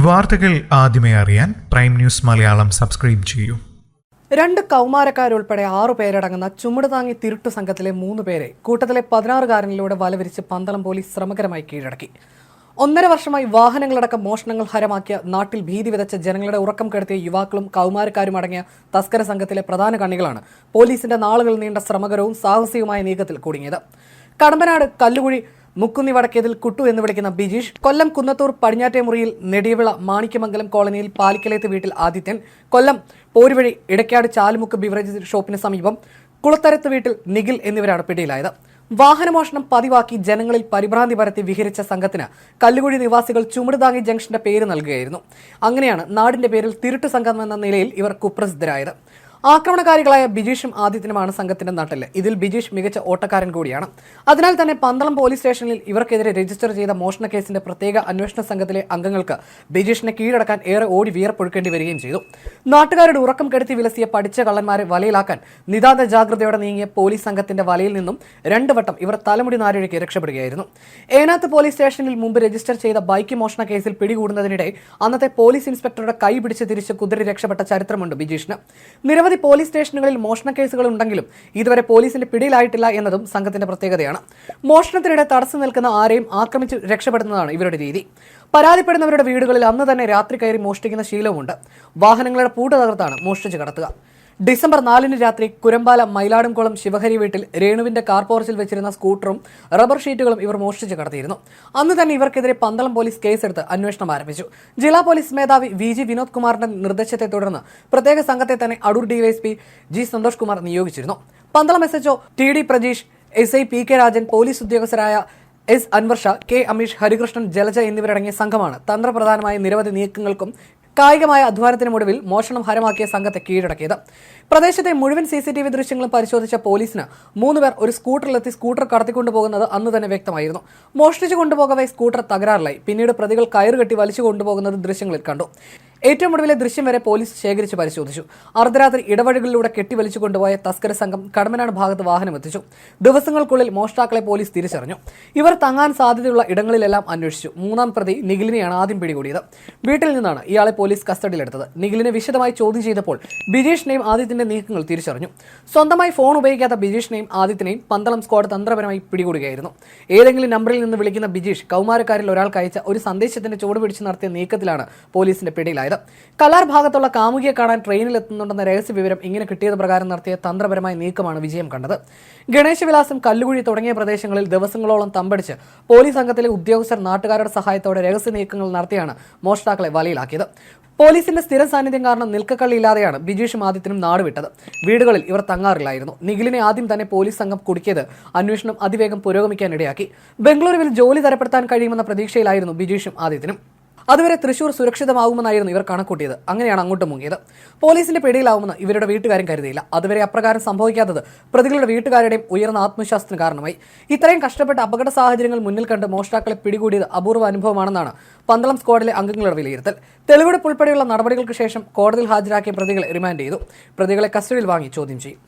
വാർത്തകൾ ആദ്യമേ അറിയാൻ പ്രൈം ന്യൂസ് മലയാളം സബ്സ്ക്രൈബ് ചെയ്യൂ. 2 കൗമാരക്കാരുൾപ്പെടെ 6 പേരടങ്ങുന്ന ചുമടുതാങ്ങി തിരുട്ടു സംഘത്തിലെ 3 പേരെ കൂട്ടത്തിലെ 16-കാരനിലൂടെ വലവിരിച്ച് പന്തളം പോലീസ് ശ്രമകരമായി കീഴടക്കി. 1.5 വർഷമായി വാഹനങ്ങളടക്കം മോഷണങ്ങൾ ഹരമാക്കിയ, നാട്ടിൽ ഭീതി വിതച്ച ജനങ്ങളുടെ ഉറക്കം കെടുത്തിയ യുവാക്കളും കൗമാരക്കാരും അടങ്ങിയ തസ്കര സംഘത്തിലെ പ്രധാന കണ്ണികളാണ് പോലീസിന്റെ നാളുകൾ നീണ്ട ശ്രമകരവും സാഹസികവുമായ നീക്കത്തിൽ കുടുങ്ങിയത്. കടമ്പനാട് കല്ലുകുഴി മുക്കുന്നി വടക്കേതിൽ കുട്ടു എന്ന് വിളിക്കുന്ന ബിജീഷ്, കൊല്ലം കുന്നത്തൂർ പടിഞ്ഞാറ്റേമുറിയിൽ നെടിയവിള മാണിക്യമംഗലം കോളനിയിൽ പാലിക്കലേത്ത് വീട്ടിൽ ആദിത്യൻ, കൊല്ലം പോരുവഴി ഇടയ്ക്കാട് ചാലുമുക്ക് ബിവറേജ് ഷോപ്പിന് സമീപം കുളത്തരത്ത് വീട്ടിൽ നിഖിൽ എന്നിവരാണ് പിടിയിലായത്. വാഹനമോഷണം പതിവാക്കി ജനങ്ങളിൽ പരിഭ്രാന്തി പരത്തി വിഹരിച്ച സംഘത്തിന് കല്ലുകുഴി നിവാസികൾ ചുമടുതാങ്ങി ജംഗ്ഷന്റെ പേര് നൽകുകയായിരുന്നു. അങ്ങനെയാണ് നാടിന്റെ പേരിൽ തിരുട്ടു സംഘം എന്ന നിലയിൽ ഇവർ കുപ്രസിദ്ധരായത്. ആക്രമണകാരികളായ ബിജീഷും ആദിത്യനുമാണ് സംഘത്തിന്റെ നട്ടെല്ല്. ഇതിൽ ബിജീഷ് മികച്ച ഓട്ടക്കാരൻ കൂടിയാണ്. അതിനാൽ തന്നെ പന്തളം പോലീസ് സ്റ്റേഷനിൽ ഇവർക്കെതിരെ രജിസ്റ്റർ ചെയ്ത മോഷണ കേസിന്റെ പ്രത്യേക അന്വേഷണ സംഘത്തിലെ അംഗങ്ങൾക്ക് ബിജീഷിനെ കീഴടക്കാൻ ഏറെ ഓടി വിയർപ്പൊഴുക്കേണ്ടി വരികയും ചെയ്തു. നാട്ടുകാരുടെ ഉറക്കം കെടുത്തി വിലസിയ പഠിച്ച കള്ളന്മാരെ വലയിലാക്കാൻ നിതാന്ത ജാഗ്രതയോടെ നീങ്ങിയ പോലീസ് സംഘത്തിന്റെ വലയിൽ നിന്നും 2 വട്ടം ഇവർ തലമുടി നാരിഴയ്ക്ക് രക്ഷപ്പെടുകയായിരുന്നു. ഏനാത്ത് പോലീസ് സ്റ്റേഷനിൽ മുമ്പ് രജിസ്റ്റർ ചെയ്ത ബൈക്ക് മോഷണ കേസിൽ പിടികൂടുന്നതിനിടെ അന്നത്തെ പോലീസ് ഇൻസ്പെക്ടറുടെ കൈ പിടിച്ച് തിരിച്ച് കുതിരി രക്ഷപ്പെട്ട ചരിത്രമുണ്ട് ബിജീഷിന്. നിരവധി പോലീസ് സ്റ്റേഷനുകളിൽ മോഷണ കേസുകൾ ഉണ്ടെങ്കിലും ഇതുവരെ പോലീസിന്റെ പിടിയിലായിട്ടില്ല എന്നതും സംഘത്തിന്റെ പ്രത്യേകതയാണ്. മോഷണത്തിനിടെ തടസ്സം നിൽക്കുന്ന ആരെയും ആക്രമിച്ച് രക്ഷപ്പെടുന്നതാണ് ഇവരുടെ രീതി. പരാതിപ്പെടുന്നവരുടെ വീടുകളിൽ അന്ന് തന്നെ രാത്രി കയറി മോഷ്ടിക്കുന്ന ശീലവുമുണ്ട്. വാഹനങ്ങളുടെ പൂട്ട് തകർത്താണ് മോഷ്ടിച്ച് കടത്തുക. ഡിസംബർ 4 രാത്രി കുരമ്പാല മയിലാടുംകുളം ശിവഹരി വീട്ടിൽ രേണുവിന്റെ കാർ പോർച്ചിൽ വെച്ചിരുന്ന സ്കൂട്ടറും റബ്ബർ ഷീറ്റുകളും ഇവർ മോഷ്ടിച്ച് കടത്തിയിരുന്നു. അന്ന് തന്നെ ഇവർക്കെതിരെ പന്തളം പോലീസ് കേസെടുത്ത് അന്വേഷണം ആരംഭിച്ചു. ജില്ലാ പോലീസ് മേധാവി VG വിനോദ് കുമാറിന്റെ നിർദ്ദേശത്തെ തുടർന്ന് പ്രത്യേക സംഘത്തെ തന്നെ അടൂർ DYSP G സന്തോഷ് കുമാർ നിയോഗിച്ചിരുന്നു. Pandalam SHO TD Prajeesh, SI PK Rajan, police ഉദ്യോഗസ്ഥരായ S അൻവർ ഷാ, K അമീഷ്, ഹരികൃഷ്ണൻ, ജലജ എന്നിവരടങ്ങിയ സംഘമാണ് തന്ത്രപ്രധാനമായ നിരവധി നീക്കങ്ങൾക്കും കായികമായ അധ്വാനത്തിനുമൊടുവിൽ മോഷണം ഹരമാക്കിയ സംഘത്തെ കീഴടക്കിയത്. പ്രദേശത്തെ മുഴുവൻ CCTV ദൃശ്യങ്ങളും പരിശോധിച്ച പോലീസിന് 3 പേർ ഒരു സ്കൂട്ടറിലെത്തി സ്കൂട്ടർ കടത്തിക്കൊണ്ടുപോകുന്നത് അന്ന് തന്നെ വ്യക്തമായിരുന്നു. മോഷ്ടിച്ചു കൊണ്ടുപോകവെ സ്കൂട്ടർ തകരാറിലായി. പിന്നീട് പ്രതികൾ കയറുകെട്ടി വലിച്ചു കൊണ്ടുപോകുന്നത് ദൃശ്യങ്ങളിൽ കണ്ടു. ഏറ്റവും ഒടുവിലെ ദൃശ്യം വരെ പോലീസ് ശേഖരിച്ച് പരിശോധിച്ചു. അർദ്ധരാത്രി ഇടവഴികളിലൂടെ കെട്ടിവലിച്ചു കൊണ്ടുപോയ തസ്കര സംഘം കടമ്പനാട് ഭാഗത്ത് വാഹനമെത്തിച്ചു. ദിവസങ്ങൾക്കുള്ളിൽ മോഷ്ടാക്കളെ പോലീസ് തിരിച്ചറിഞ്ഞു. ഇവർ തങ്ങാൻ സാധ്യതയുള്ള ഇടങ്ങളിലെല്ലാം അന്വേഷിച്ചു. 3ാം പ്രതി നിഖിലിനെയാണ് ആദ്യം പിടികൂടിയത്. വീട്ടിൽ നിന്നാണ് ഇയാളെ പോലീസ് കസ്റ്റഡിയിലെടുത്തത്. നിഖിലിനെ വിശദമായി ചോദ്യം ചെയ്തപ്പോൾ ബിജീഷിനെയും ആദിത്യന്റെ നീക്കങ്ങൾ തിരിച്ചറിഞ്ഞു. സ്വന്തമായി ഫോൺ ഉപയോഗിക്കാത്ത ബിജീഷിനെയും ആദിത്യനെയും പന്തളം സ്ക്വാഡ് തന്ത്രപരമായി പിടികൂടുകയായിരുന്നു. ഏതെങ്കിലും നമ്പറിൽ നിന്ന് വിളിക്കുന്ന ബിജീഷ് കൗമാരക്കാരിൽ ഒരാൾക്ക് അയച്ച ഒരു സന്ദേശത്തിന്റെ ചുവട് പിടിച്ച് നടത്തിയ നീക്കത്തിലാണ് പോലീസിന്റെ പിടിയിലായത്. കലാർ ഭാഗത്തുള്ള കാമുകിയെ കാണാൻ ട്രെയിനിൽ എത്തുന്നുണ്ടെന്ന രഹസ്യ വിവരം ഇങ്ങനെ കിട്ടിയത് പ്രകാരം നടത്തിയ തന്ത്രപരമായ നീക്കമാണ് വിജയം കണ്ടത്. ഗണേശവിലാസം, കല്ലുകുഴി തുടങ്ങിയ പ്രദേശങ്ങളിൽ ദിവസങ്ങളോളം തമ്പടിച്ച് പോലീസ് സംഘത്തിലെ ഉദ്യോഗസ്ഥർ നാട്ടുകാരുടെ സഹായത്തോടെ രഹസ്യ നീക്കങ്ങൾ നടത്തിയാണ് മോഷ്ടാക്കളെ വലയിലാക്കിയത്. പോലീസിന്റെ സ്ഥിര സാന്നിധ്യം കാരണം നിൽക്കക്കള്ളിയില്ലാതെയാണ് ബിജീഷും ആദിത്യനും നാടുവിട്ടത്. വീടുകളിൽ ഇവർ തങ്ങാറില്ലായിരുന്നു. നിഖിലിനെ ആദ്യം തന്നെ പോലീസ് സംഘം കുടുക്കിയത് അന്വേഷണം അതിവേഗം പുരോഗമിക്കാനിടയാക്കി. ബംഗളൂരുവിൽ ജോലി തരപ്പെടുത്താൻ കഴിയുമെന്ന പ്രതീക്ഷയിലായിരുന്നു ബിജീഷും ആദിത്യനും. അതുവരെ തൃശൂർ സുരക്ഷിതമാകുമെന്നായിരുന്നു ഇവർ കണക്കൂട്ടിയത്. അങ്ങനെയാണ് അങ്ങോട്ട് മുങ്ങിയത്. പോലീസിന്റെ പിടിയിലാവുമെന്ന് ഇവരുടെ വീട്ടുകാരും കരുതിയില്ല. അതുവരെ അപ്രകാരം സംഭവിക്കാത്തത് പ്രതികളുടെ വീട്ടുകാരുടെയും ഉയർന്ന ആത്മവിശ്വാസത്തിന് കാരണമായി. ഇത്രയും കഷ്ടപ്പെട്ട അപകട സാഹചര്യങ്ങൾ മുന്നിൽ കണ്ട് മോഷ്ടാക്കളെ പിടികൂടിയത് അപൂർവ അനുഭവമാണെന്നാണ് പന്തളം സ്ക്വാഡിലെ അംഗങ്ങളുടെ വിലയിരുത്തൽ. തെളിവെടുപ്പ് ഉൾപ്പെടെയുള്ള നടപടികൾക്ക് ശേഷം കോടതിയിൽ ഹാജരാക്കിയ പ്രതികളെ റിമാൻഡ് ചെയ്തു. പ്രതികളെ കസ്റ്റഡിയിൽ വാങ്ങി ചോദ്യം ചെയ്യും.